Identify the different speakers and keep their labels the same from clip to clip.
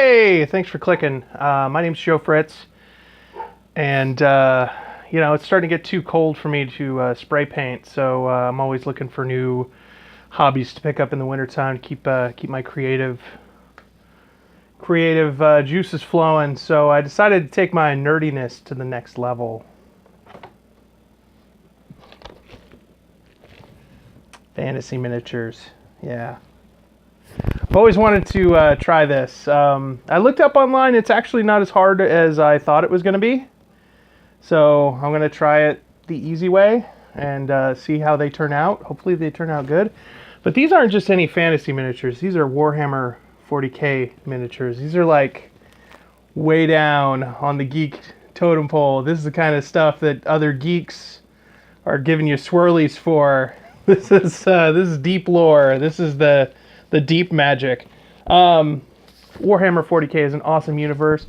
Speaker 1: Hey, thanks for clicking. My name's Joe Fritz, and you know, it's starting to get too cold for me to spray paint, so I'm always looking for new hobbies to pick up in the wintertime to keep my creative juices flowing. So I decided to take my nerdiness to the next level. Fantasy miniatures, yeah. I've always wanted to try this. I looked up online. It's actually not as hard as I thought it was going to be. So I'm going to try it the easy way and see how they turn out. Hopefully they turn out good. But these aren't just any fantasy miniatures. These are Warhammer 40K miniatures. These are like way down on the geek totem pole. This is the kind of stuff that other geeks are giving you swirlies for. This is deep lore. This is the deep magic. Warhammer 40K is an awesome universe.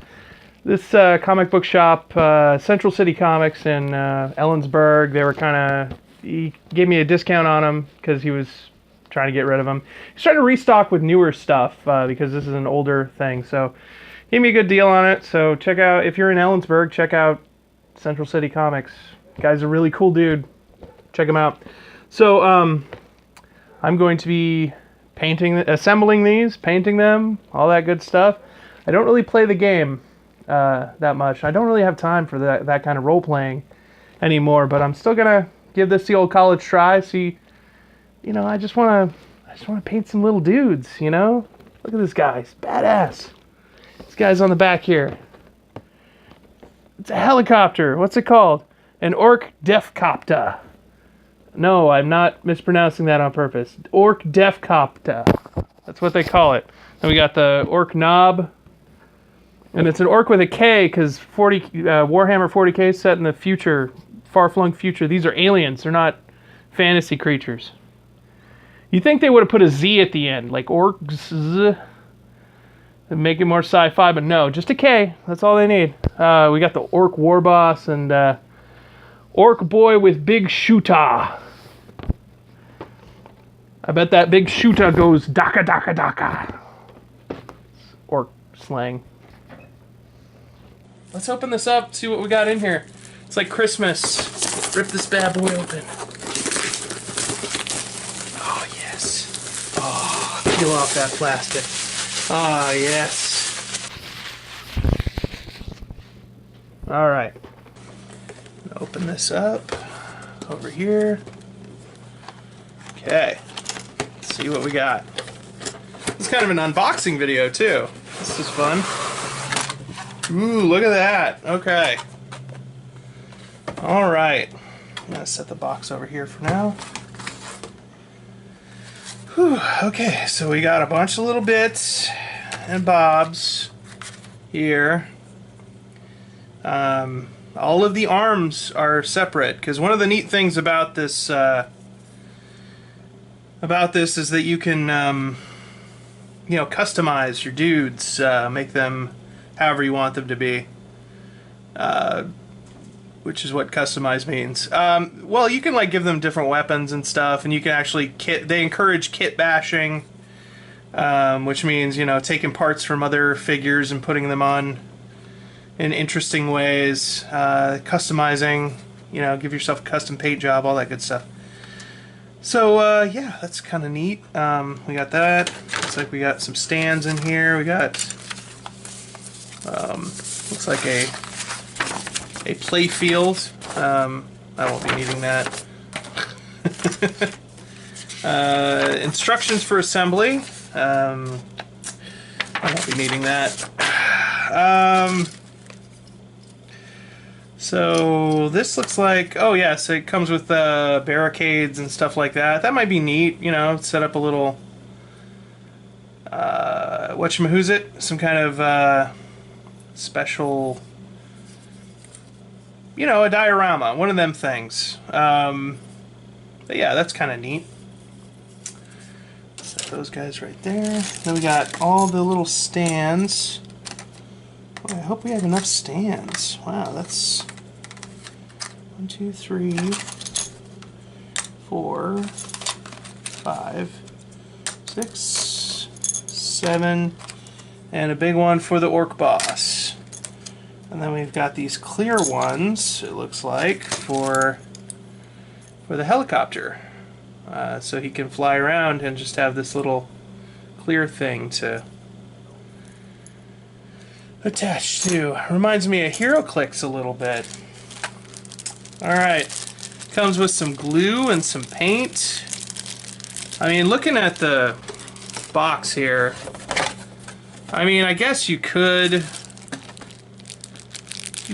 Speaker 1: This comic book shop, Central City Comics in Ellensburg, he gave me a discount on them because he was trying to get rid of them. He's trying to restock with newer stuff because this is an older thing. So he gave me a good deal on it. So check out, if you're in Ellensburg, check out Central City Comics. Guy's a really cool dude. Check him out. So I'm going to be assembling these, painting them, all that good stuff. I don't really play the game that much. I don't really have time for that kind of role playing anymore. But I'm still gonna give this the old college try. See, you know, I just wanna paint some little dudes. You know, look at this guy, he's badass. This guy's on the back here. It's a helicopter. What's it called? An orc defcopter. No, I'm not mispronouncing that on purpose. Orc defcopter. That's what they call it. And we got the orc knob. And it's an orc with a K because Warhammer 40K is set in the future, far-flung future. These are aliens. They're not fantasy creatures. You think they would have put a Z at the end, like orcs, and make it more sci-fi, but no, just a K. That's all they need. We got the orc war boss and orc boy with big shooter. I bet that big shooter goes daka daka daka. Orc slang. Let's open this up, see what we got in here. It's like Christmas. Let's rip this bad boy open. Oh, yes. Oh, peel off that plastic. Ah, yes. All right. Open this up over here. Okay. Let's see what we got. This is kind of an unboxing video, too. This is fun. Ooh, look at that. Okay. All right. I'm going to set the box over here for now. Whew, okay, so we got a bunch of little bits and bobs here. All of the arms are separate because one of the neat things about this is that you can you know, customize your dudes, make them however you want them to be, which is what customize means. Well, you can like give them different weapons and stuff, and you can actually they encourage kit bashing, which means, you know, taking parts from other figures and putting them on in interesting ways, customizing, you know, give yourself a custom paint job, all that good stuff. So yeah, that's kind of neat. We got that. Looks like we got some stands in here. We got looks like a play field. I won't be needing that. Instructions for assembly. I won't be needing that. So this looks like, oh yes, it comes with barricades and stuff like that. That might be neat, you know, set up a little, whatchamahoosit, some kind of special, you know, a diorama, one of them things. But yeah, that's kind of neat. Set those guys right there. Then we got all the little stands. Boy, I hope we have enough stands. Wow, that's 1, 2, 3, 4, 5, 6, 7, and a big one for the orc boss. And then we've got these clear ones, it looks like, for the helicopter. So he can fly around and just have this little clear thing to attach to. Reminds me of HeroClix a little bit. Alright, comes with some glue and some paint. I mean, looking at the box here, I mean, I guess you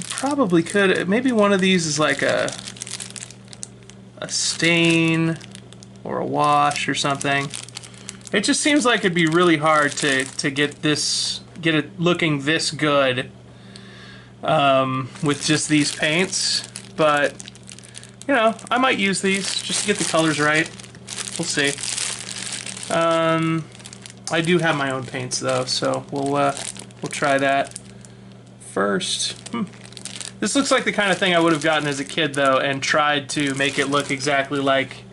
Speaker 1: probably could, maybe one of these is like a stain or a wash or something. It just seems like it'd be really hard to get it looking this good with just these paints, but you know, I might use these just to get the colors right. We'll see. I do have my own paints though, so we'll try that first. This looks like the kind of thing I would have gotten as a kid though, and tried to make it look exactly like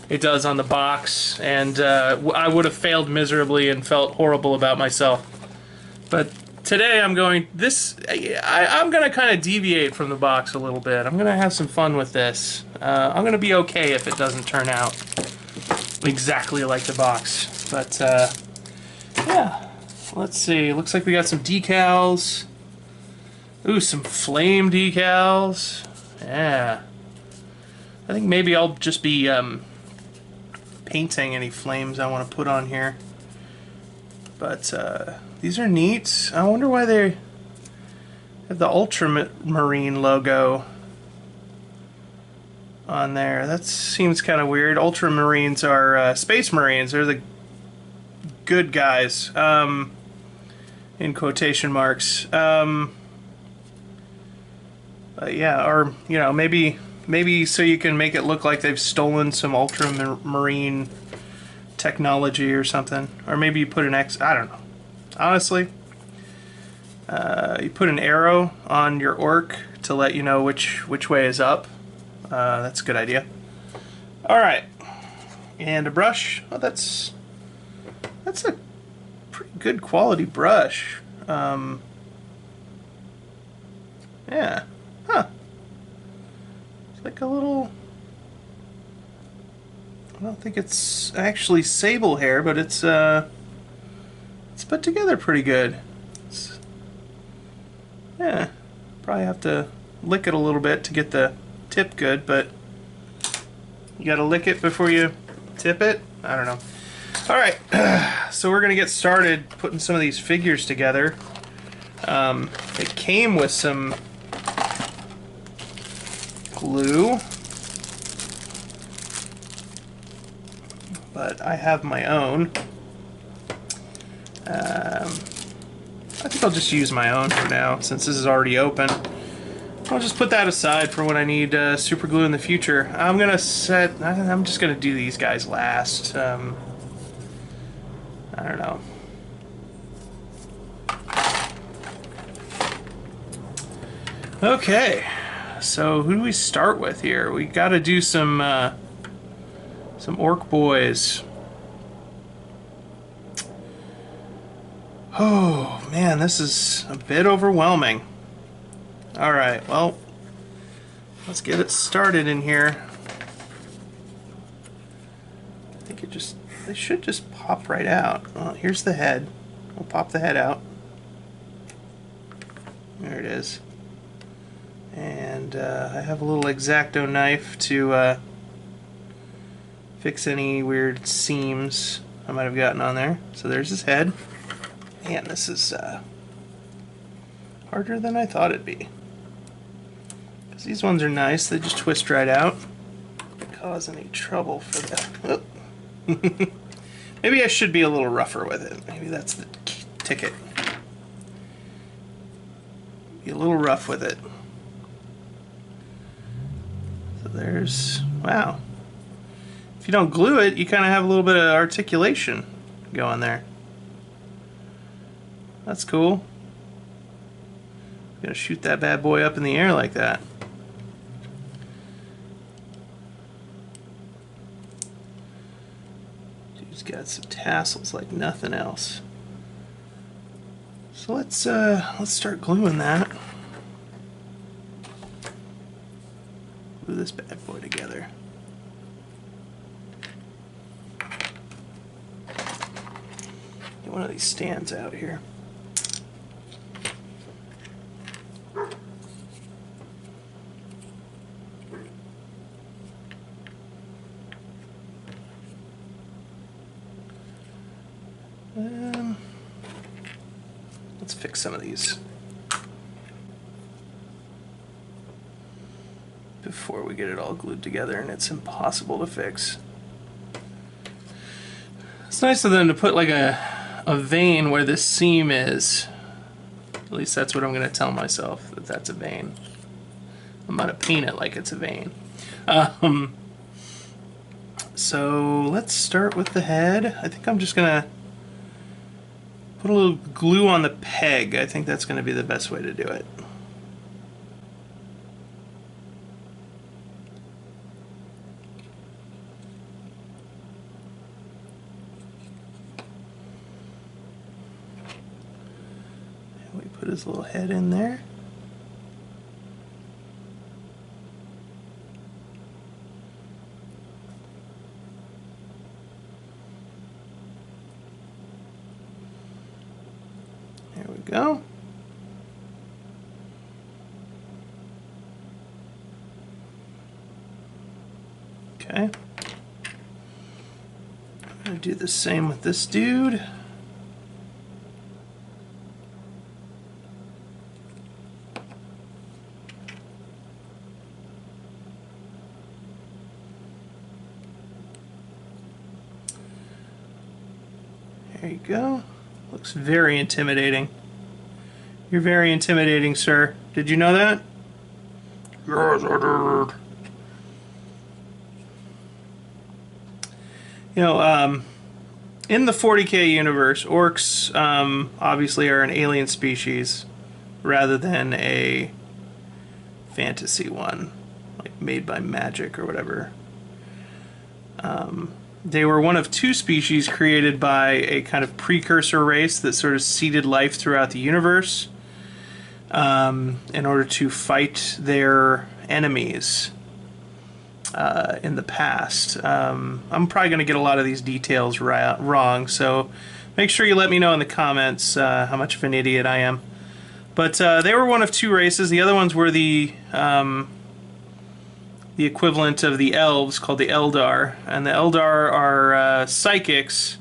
Speaker 1: it does on the box, and I would have failed miserably and felt horrible about myself. But today I'm going I'm going to kind of deviate from the box a little bit. I'm going to have some fun with this. I'm going to be okay if it doesn't turn out exactly like the box. But yeah, let's see. Looks like we got some decals. Ooh, some flame decals. Yeah. I think maybe I'll just be painting any flames I want to put on here. But these are neat. I wonder why they have the Ultramarine logo on there. That seems kind of weird. Ultramarines are Space Marines. They're the good guys, in quotation marks. Yeah, or you know, maybe so you can make it look like they've stolen some ultramarine technology or something, or maybe you put an X. I don't know. Honestly, you put an arrow on your orc to let you know which way is up. That's a good idea. All right, and a brush. Oh, that's a pretty good quality brush. Yeah. Huh. It's like a little... I don't think it's actually sable hair, but it's put together pretty good. Yeah. Probably have to lick it a little bit to get the tip good, but you gotta lick it before you tip it? I don't know. Alright, so we're gonna get started putting some of these figures together. It came with some glue, but I have my own. I think I'll just use my own for now, since this is already open. I'll just put that aside for when I need super glue in the future. I'm just gonna do these guys last. I don't know. Okay, so who do we start with here? We gotta do some orc boys. Oh man, this is a bit overwhelming. Alright, well, let's get it started in here. I think they should just pop right out. Well, here's the head. We'll pop the head out. There it is. And I have a little X-Acto knife to fix any weird seams I might have gotten on there. So there's his head. Man, this is harder than I thought it'd be. Because these ones are nice, they just twist right out. Don't cause any trouble for them. Oh. Maybe I should be a little rougher with it. Maybe that's the ticket. Be a little rough with it. So there's, wow. If you don't glue it, you kind of have a little bit of articulation going there. That's cool. Gonna shoot that bad boy up in the air like that. Dude's got some tassels like nothing else. So let's start gluing that. Glue this bad boy together. Get one of these stands out here. Let's fix some of these before we get it all glued together, and it's impossible to fix. It's nice of them to put like a vein where this seam is. At least that's what I'm going to tell myself, that that's a vein. I'm going to paint it like it's a vein. So let's start with the head. I think I'm just going to put a little glue on the peg. I think that's going to be the best way to do it. And we put his little head in there. There we go. Okay. I'm going to do the same with this dude. There you go. Looks very intimidating. You're very intimidating, sir. Did you know that? Yes, I did. You know, in the 40K universe, orcs obviously are an alien species rather than a fantasy one, like made by magic or whatever. They were one of two species created by a kind of precursor race that sort of seeded life throughout the universe in order to fight their enemies in the past. I'm probably going to get a lot of these details wrong, so make sure you let me know in the comments how much of an idiot I am. But they were one of two races. The other ones were the equivalent of the elves, called the Eldar. And the Eldar are psychics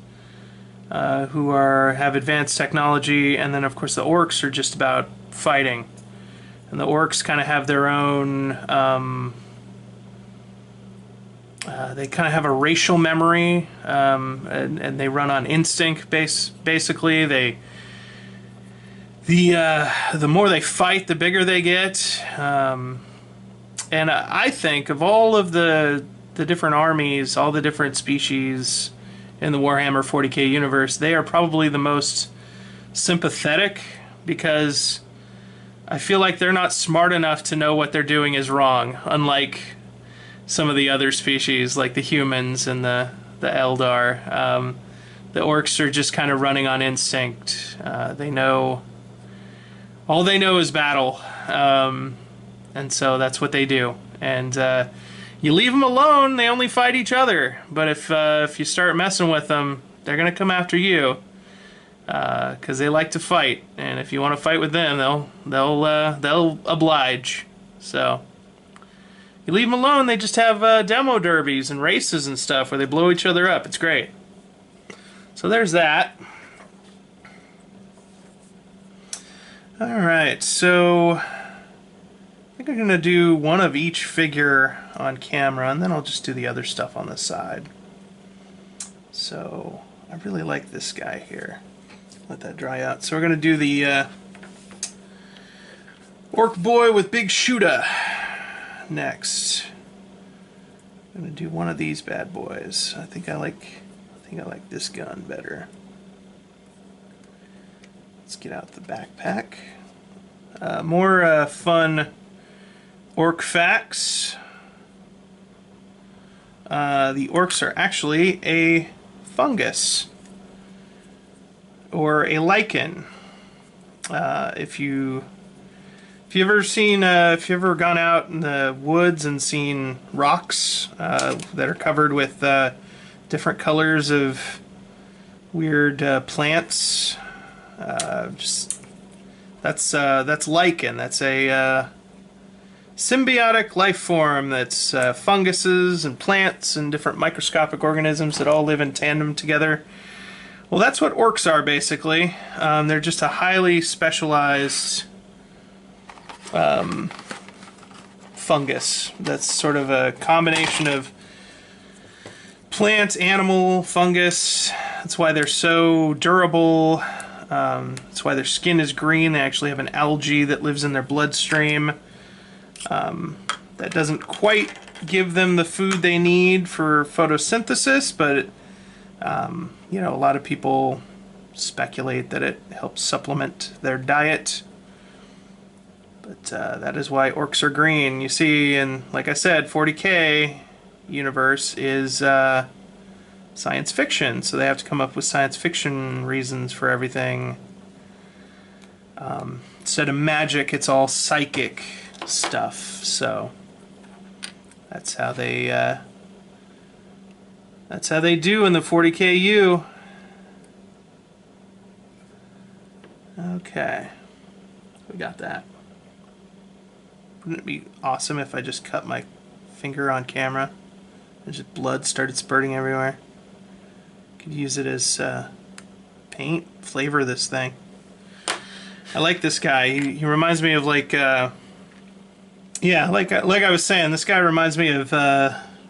Speaker 1: who have advanced technology, and then of course the orcs are just about fighting. And the orcs kind of have their own they kind of have a racial memory, and they run on instinct basically. The more they fight, the bigger they get. And I think of all of the different armies, all the different species in the Warhammer 40K universe, they are probably the most sympathetic, because I feel like they're not smart enough to know what they're doing is wrong, unlike some of the other species like the humans and the Eldar. The orcs are just kind of running on instinct. All they know is battle. And so that's what they do. And you leave them alone, they only fight each other. But if you start messing with them, they're going to come after you, because they like to fight. And if you want to fight with them, they'll oblige. So you leave them alone, they just have demo derbies and races and stuff where they blow each other up. It's great. So there's that. All right, so I think I'm going to do one of each figure on camera, and then I'll just do the other stuff on the side. So I really like this guy here. Let that dry out. So we're going to do the Orc Boy with Big Shooter next. I'm going to do one of these bad boys. I think I like this gun better. Let's get out the backpack. More fun orc facts. The orcs are actually a fungus, or a lichen, If you ever seen, if you ever gone out in the woods and seen rocks that are covered with different colors of weird plants, just that's lichen. That's a symbiotic life form that's funguses and plants and different microscopic organisms that all live in tandem together. Well, that's what orcs are, basically. They're just a highly specialized fungus that's sort of a combination of plant, animal, fungus. That's why they're so durable. That's why their skin is green. They actually have an algae that lives in their bloodstream. That doesn't quite give them the food they need for photosynthesis, but you know, a lot of people speculate that it helps supplement their diet. But that is why orcs are green. You see, and like I said, 40K universe is science fiction, so they have to come up with science fiction reasons for everything. Instead of magic, it's all psychic stuff. So that's how they do in the 40KU. Okay, we got that. Wouldn't it be awesome if I just cut my finger on camera and just blood started spurting everywhere? Could use it as paint, flavor this thing. I like this guy. He reminds me of like, yeah, like I was saying, this guy reminds me of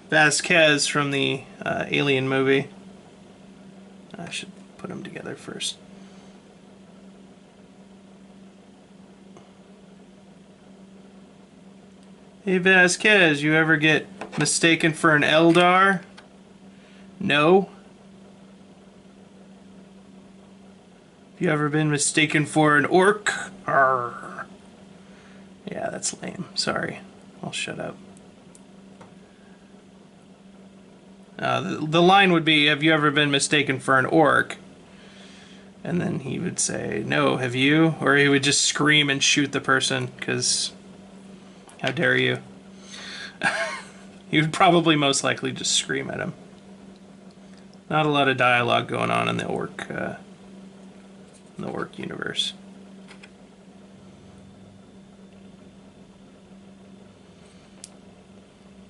Speaker 1: Vasquez from the Alien movie. I should put them together first. Hey Vasquez, you ever get mistaken for an Eldar? No? Have you ever been mistaken for an orc? Arr. Yeah, that's lame. Sorry. I'll shut up. The line would be, have you ever been mistaken for an orc? And then he would say, no, have you? Or he would just scream and shoot the person, because how dare you? He would probably most likely just scream at him. Not a lot of dialogue going on in the orc universe.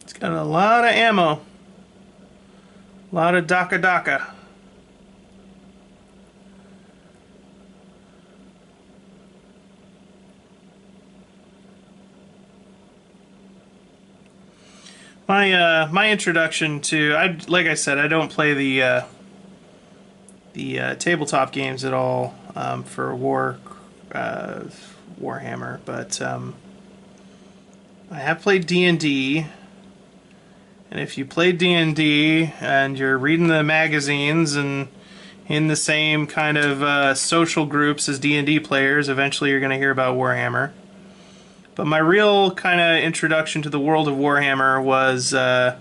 Speaker 1: It's got a lot of ammo. A lot of Daka. My introduction to, like I said, I don't play the tabletop games at all for Warhammer, but I have played D&D, and if you play D&D and you're reading the magazines and in the same kind of social groups as D&D players, eventually you're going to hear about Warhammer. But my real kind of introduction to the world of Warhammer was the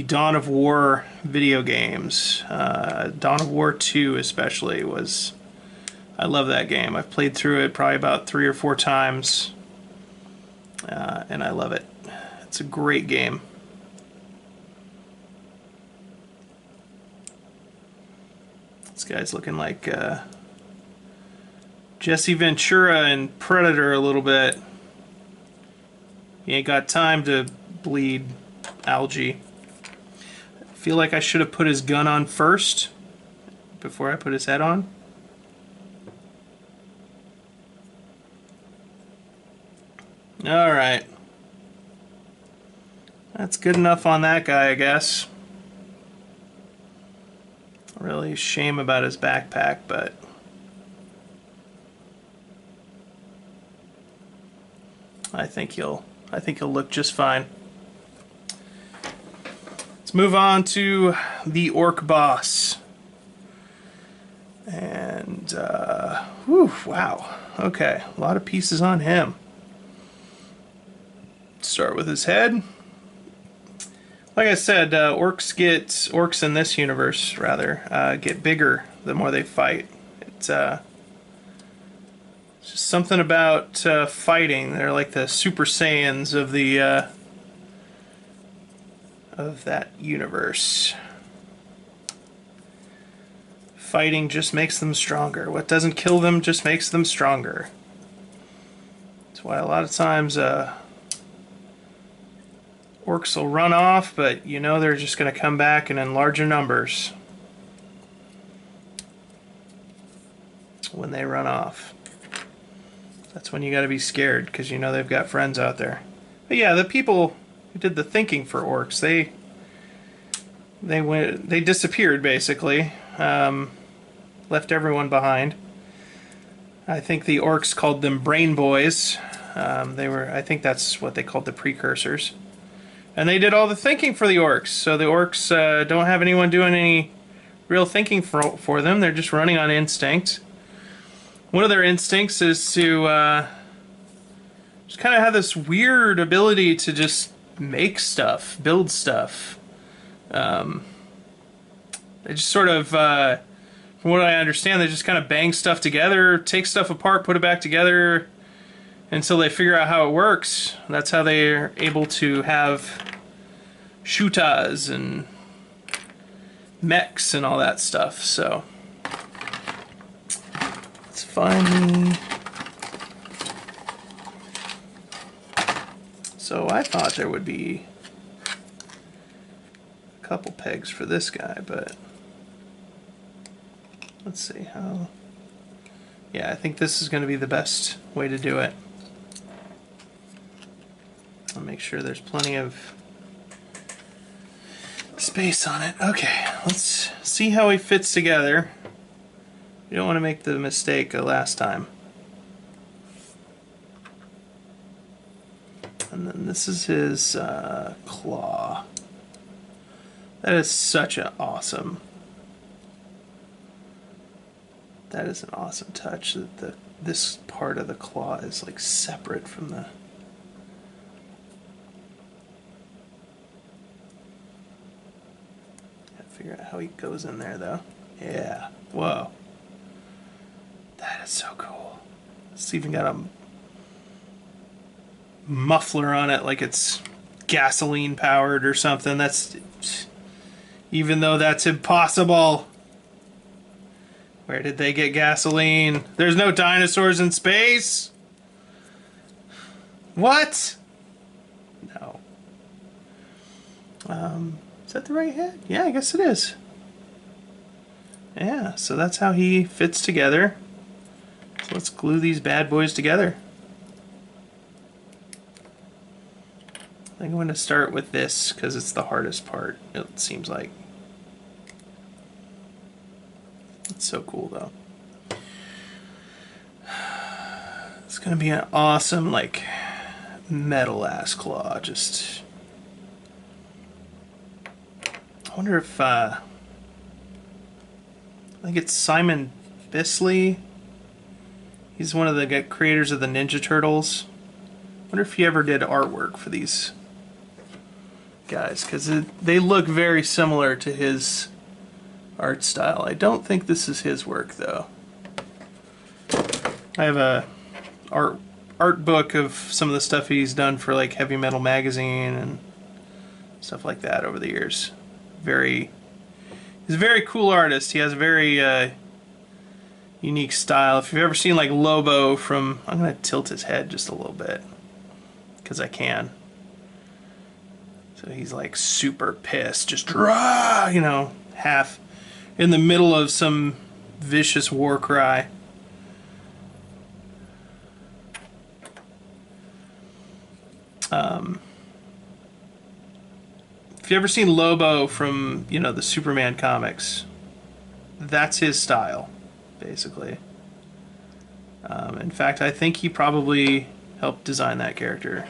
Speaker 1: Dawn of War video games. Dawn of War 2 especially was... I love that game. I've played through it probably about 3 or 4 times. And I love it. It's a great game. This guy's looking like... Jesse Ventura and Predator a little bit. He ain't got time to bleed algae. I feel like I should have put his gun on first before I put his head on. Alright. That's good enough on that guy, I guess. Really shame about his backpack, but... I think he'll look just fine. Let's move on to the orc boss. And whew, wow. Okay, a lot of pieces on him. Start with his head. Like I said, orcs in this universe rather get bigger the more they fight. It's Just something about fighting. They're like the Super Saiyans of the of that universe. Fighting just makes them stronger. What doesn't kill them just makes them stronger. That's why a lot of times orcs will run off, but you know they're just going to come back and in larger numbers when they run off. That's when you got to be scared, because you know they've got friends out there. But yeah, the people who did the thinking for orcs, they disappeared basically, left everyone behind. I think the orcs called them brain boys. I think that's what they called the precursors. And they did all the thinking for the orcs. So the orcs don't have anyone doing any real thinking for them. They're just running on instinct. One of their instincts is to just kind of have this weird ability to just make stuff, build stuff. They just sort of, from what I understand, they just kind of bang stuff together, take stuff apart, put it back together until they figure out how it works. That's how they're able to have shootas and mechs and all that stuff. So let's find me. So I thought there would be a couple pegs for this guy, but let's see how. Yeah, I think this is going to be the best way to do it. I'll make sure there's plenty of space on it. Okay, let's see how he fits together. You don't want to make the mistake of last time. And then this is his claw. That is such an awesome. That is an awesome touch. That this part of the claw is like separate from the. Gotta figure out how he goes in there though. Yeah. Whoa. That is so cool. It's even got a muffler on it, like it's gasoline powered or something. That's, even though that's impossible. Where did they get gasoline? There's no dinosaurs in space. What? No. Is that the right head? Yeah, I guess it is. Yeah, so that's how he fits together. So let's glue these bad boys together. I think I'm going to start with this because it's the hardest part, it seems like. It's so cool though. It's going to be an awesome, like, metal ass claw. Just, I wonder if I think it's Simon Bisley. He's one of the creators of the Ninja Turtles. I wonder if he ever did artwork for these guys, because they look very similar to his art style. I don't think this is his work though. I have a art book of some of the stuff he's done for like Heavy Metal Magazine and stuff like that over the years. He's a very cool artist. He has a very unique style. If you've ever seen like Lobo from, I'm gonna tilt his head just a little bit because I can. So he's like super pissed, just rah, you know, half in the middle of some vicious war cry. If you ever seen Lobo from, you know, the Superman comics, that's his style, basically. In fact, I think he probably helped design that character,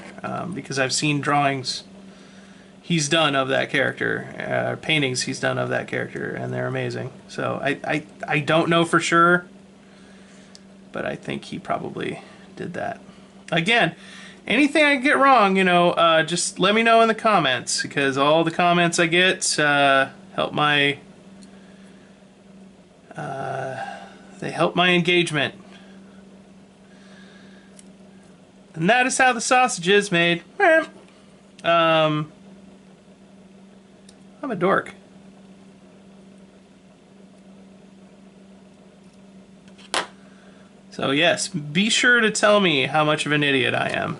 Speaker 1: because I've seen drawings he's done of that character, paintings he's done of that character, and they're amazing. So I don't know for sure, but I think he probably did that. Again, anything I get wrong, you know, just let me know in the comments, because all the comments I get help my they help my engagement. And that is how the sausage is made. I'm a dork. So yes, be sure to tell me how much of an idiot I am.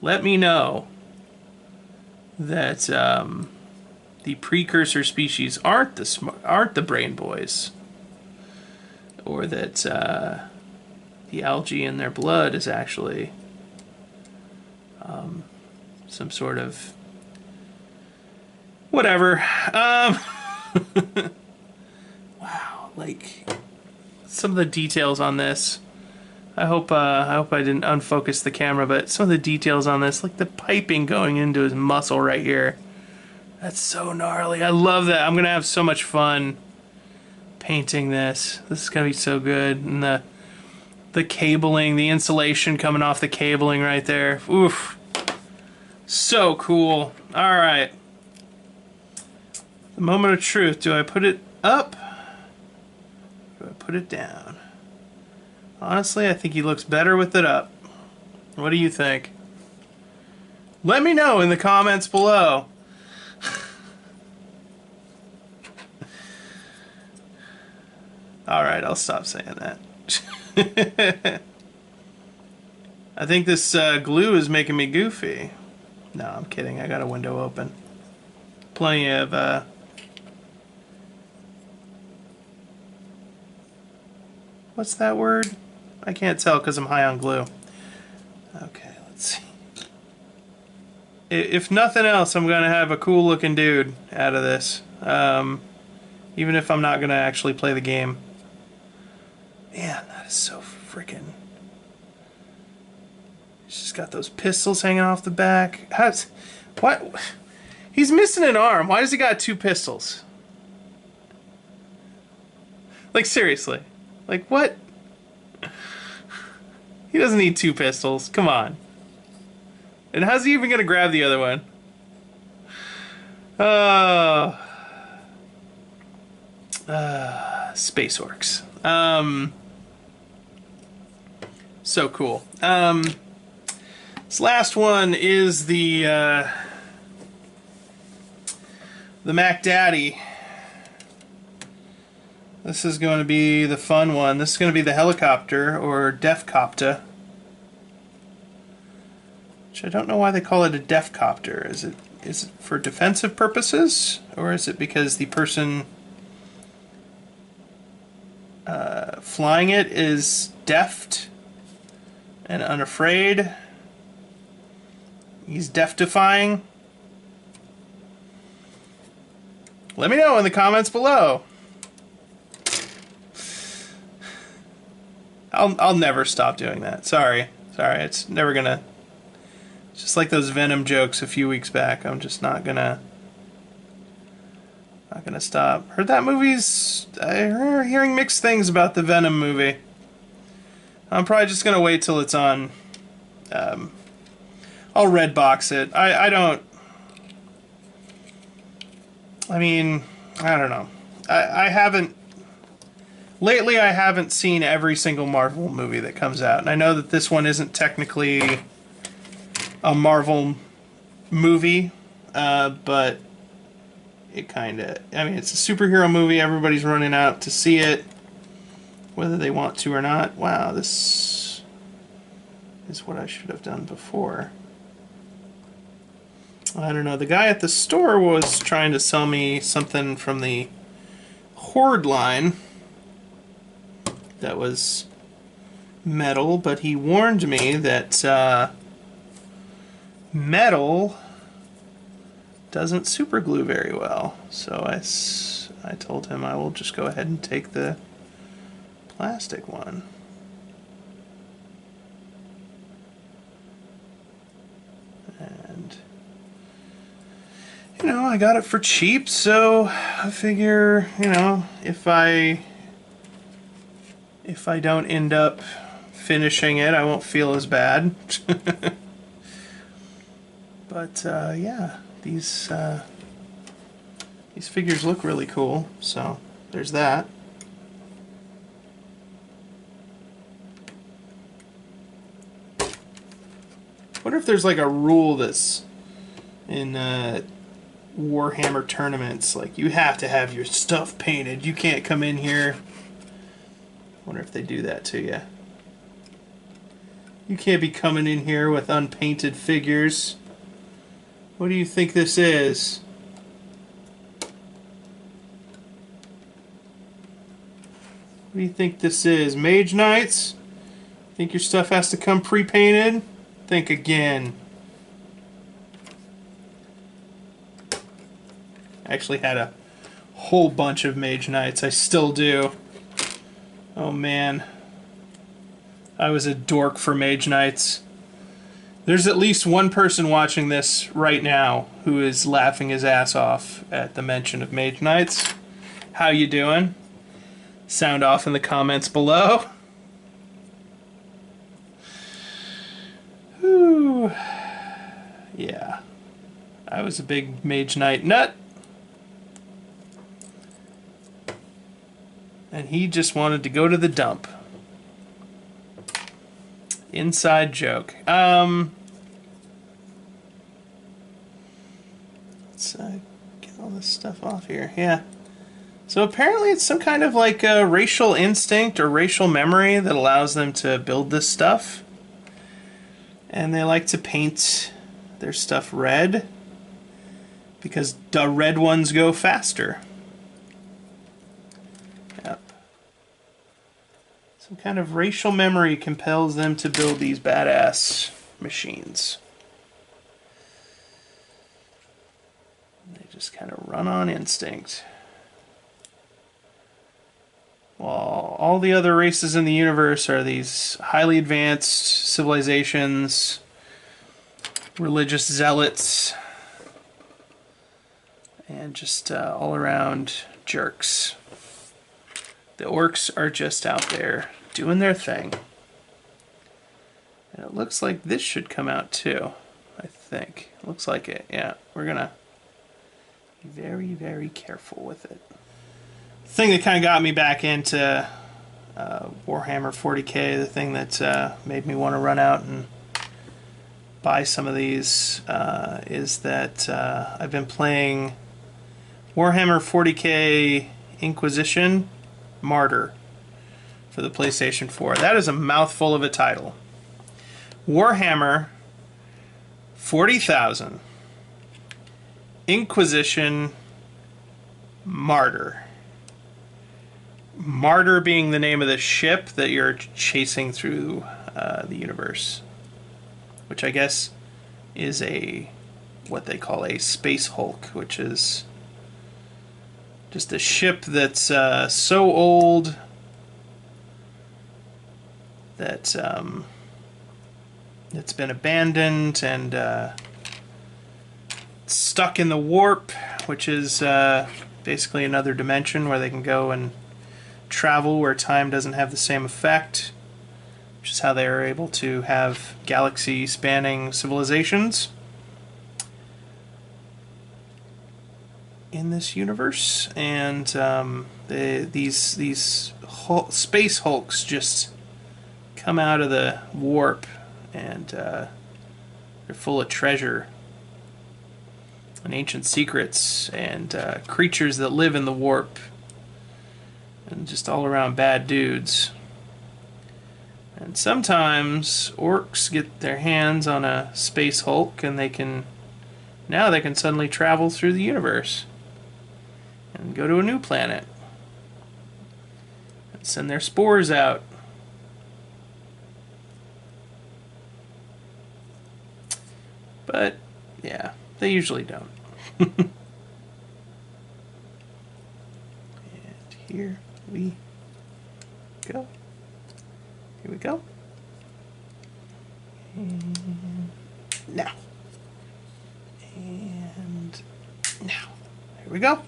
Speaker 1: Let me know that the precursor species aren't the brain boys, or that the algae in their blood is actually some sort of whatever. Wow, like some of the details on this. I hope I didn't unfocus the camera, but some of the details on this, like the piping going into his muscle right here. That's so gnarly. I love that. I'm gonna have so much fun painting this. This is gonna be so good. And the cabling, the insulation coming off the cabling right there. Oof. So cool. Alright. The moment of truth. Do I put it up? Do I put it down? Honestly, I think he looks better with it up. What do you think? Let me know in the comments below. Alright, I'll stop saying that. I think this glue is making me goofy. No, I'm kidding. I got a window open. Plenty of... What's that word? I can't tell because I'm high on glue. Okay, let's see. If nothing else, I'm going to have a cool looking dude out of this. Even if I'm not going to actually play the game. Man, that is so freaking... He's just got those pistols hanging off the back. What? He's missing an arm. Why does he got 2 pistols? Like, seriously. Like, what? He doesn't need 2 pistols. Come on. And how's he even gonna grab the other one? Space orcs. So cool. This last one is the Mac Daddy. This is going to be the fun one. This is going to be the helicopter, or Defcopter. Which I don't know why they call it a Defcopter. Is it for defensive purposes? Or is it because the person flying it is deft and unafraid? He's death-defying? Let me know in the comments below. I'll never stop doing that. Sorry. It's never gonna... It's just like those Venom jokes a few weeks back. I'm just not gonna stop. Heard that movie's... I heard hearing mixed things about the Venom movie. I'm probably just gonna wait till it's on. I'll red box it. I don't... I mean, I don't know. I haven't... Lately, I haven't seen every single Marvel movie that comes out. And I know that this one isn't technically a Marvel movie, but it kind of... I mean, it's a superhero movie. Everybody's running out to see it, whether they want to or not. Wow, this is what I should have done before. I don't know. The guy at the store was trying to sell me something from the Horde line that was metal, but he warned me that metal doesn't super glue very well. So I told him I will just go ahead and take the plastic one. And you know, I got it for cheap, so I figure, you know, if I don't end up finishing it, I won't feel as bad. But yeah, these figures look really cool, so there's that. Wonder if there's like a rule that's in Warhammer tournaments, like you have to have your stuff painted. You can't come in here. Wonder if they do that to you. You can't be coming in here with unpainted figures. What do you think this is? What do you think this is? Mage Knights? Think your stuff has to come pre-painted? Think again. I actually had a whole bunch of Mage Knights. I still do. Oh man. I was a dork for Mage Knights. There's at least one person watching this right now who is laughing his ass off at the mention of Mage Knights. How you doing? Sound off in the comments below. Whew. Yeah. I was a big Mage Knight nut. And he just wanted to go to the dump. Inside joke. Let's get all this stuff off here. Yeah. So apparently it's some kind of like a racial instinct or racial memory that allows them to build this stuff. And they like to paint their stuff red because the red ones go faster. Yep. Some kind of racial memory compels them to build these badass machines. They just kind of run on instinct. While all the other races in the universe are these highly advanced civilizations, religious zealots, and just all around jerks. The orcs are just out there doing their thing. And it looks like this should come out too, I think. Looks like it, yeah. We're gonna be very, very careful with it. The thing that kind of got me back into Warhammer 40k, the thing that made me want to run out and buy some of these is that I've been playing Warhammer 40k Inquisition Martyr for the PlayStation 4. That is a mouthful of a title. Warhammer 40,000 Inquisition Martyr. Martyr being the name of the ship that you're chasing through the universe, which I guess is what they call a space Hulk, which is just a ship that's so old that it's been abandoned and stuck in the warp, which is basically another dimension where they can go and travel where time doesn't have the same effect, which is how they are able to have galaxy-spanning civilizations in this universe. And these space hulks just come out of the warp, and they're full of treasure and ancient secrets and creatures that live in the warp, and just all around bad dudes. And sometimes orcs get their hands on a space hulk and now they can suddenly travel through the universe and go to a new planet and send their spores out. But yeah, they usually don't. And here we go. Here we go. And now. And now. Here we go.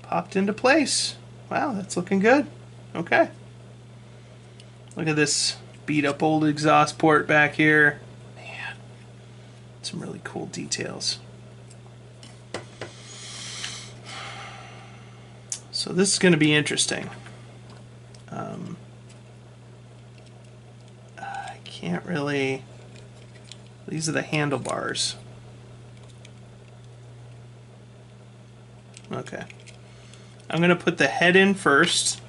Speaker 1: Popped into place. Wow, that's looking good. Okay. Look at this beat up old exhaust port back here. Man, some really cool details. So this is going to be interesting. I can't really These are the handlebars. Okay. I'm going to put the head in first,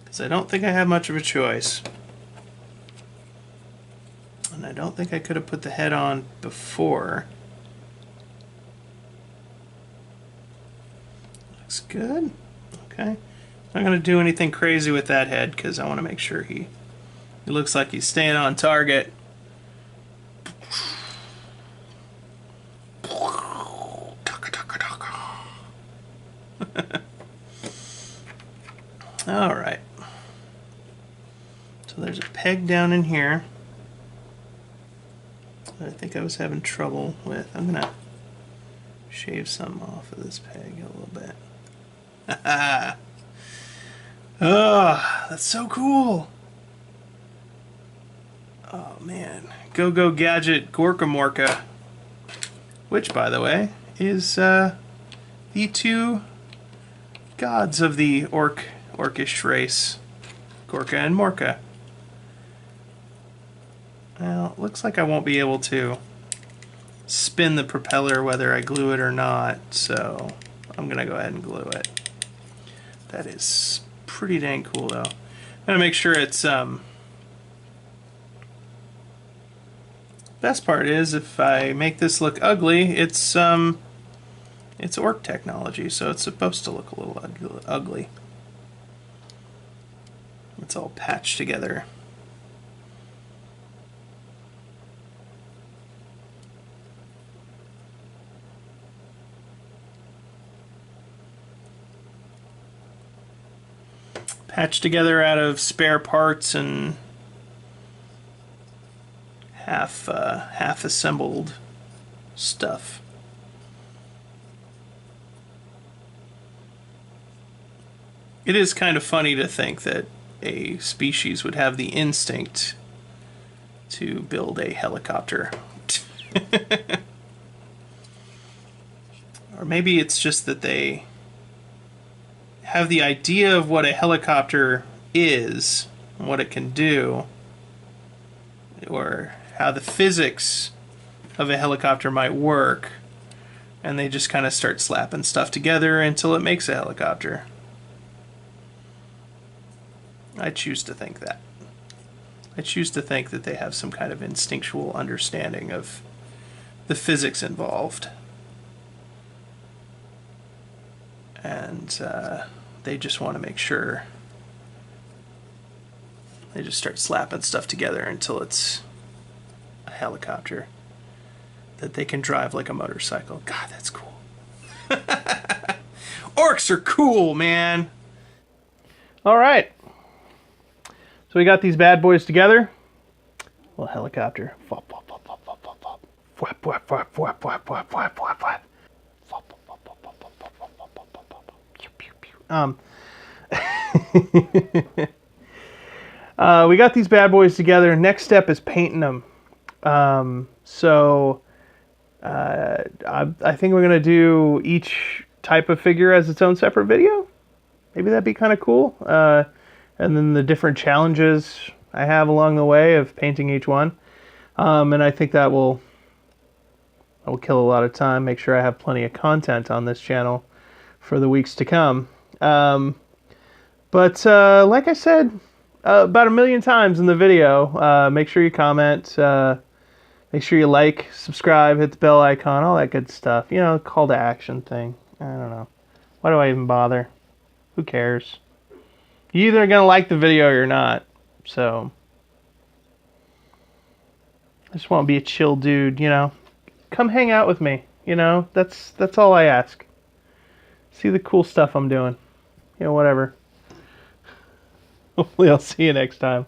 Speaker 1: because I don't think I have much of a choice. And I don't think I could have put the head on before. Looks good. Okay. I'm not going to do anything crazy with that head, because I want to make sure he looks like he's staying on target. All right. So there's a peg down in here that I think I was having trouble with. I'm going to shave some off of this peg a little bit. Oh, that's so cool. Oh man, Go Gadget Gorka Morka, which by the way is the two gods of the orcish race, Gorka and Morka. Well, it looks like I won't be able to spin the propeller whether I glue it or not, so I'm gonna go ahead and glue it. That is pretty dang cool though. I'm gonna make sure it's best part is if I make this look ugly, it's orc technology, so it's supposed to look a little ugly. It's all patched together. Patched together out of spare parts and half assembled stuff. It is kind of funny to think that a species would have the instinct to build a helicopter. Or maybe it's just that they have the idea of what a helicopter is and what it can do, or how the physics of a helicopter might work, and they just kind of start slapping stuff together until it makes a helicopter. I choose to think that. I choose to think that they have some kind of instinctual understanding of the physics involved. And they just want to make sure they just start slapping stuff together until it's a helicopter that they can drive like a motorcycle. God, that's cool. Orcs are cool, man. All right. So we got these bad boys together. Little helicopter. We got these bad boys together. Next step is painting them. I think we're gonna do each type of figure as its own separate video. Maybe that'd be kind of cool. And then the different challenges I have along the way of painting each one. And I think that will kill a lot of time. Make sure I have plenty of content on this channel for the weeks to come. But like I said about a million times in the video, make sure you comment, make sure you like, subscribe, hit the bell icon, all that good stuff. You know, call to action thing. I don't know. Why do I even bother? Who cares? You're either going to like the video or you're not. So, I just want to be a chill dude, you know. Come hang out with me, you know. That's all I ask. See the cool stuff I'm doing. You know, whatever. Hopefully I'll see you next time.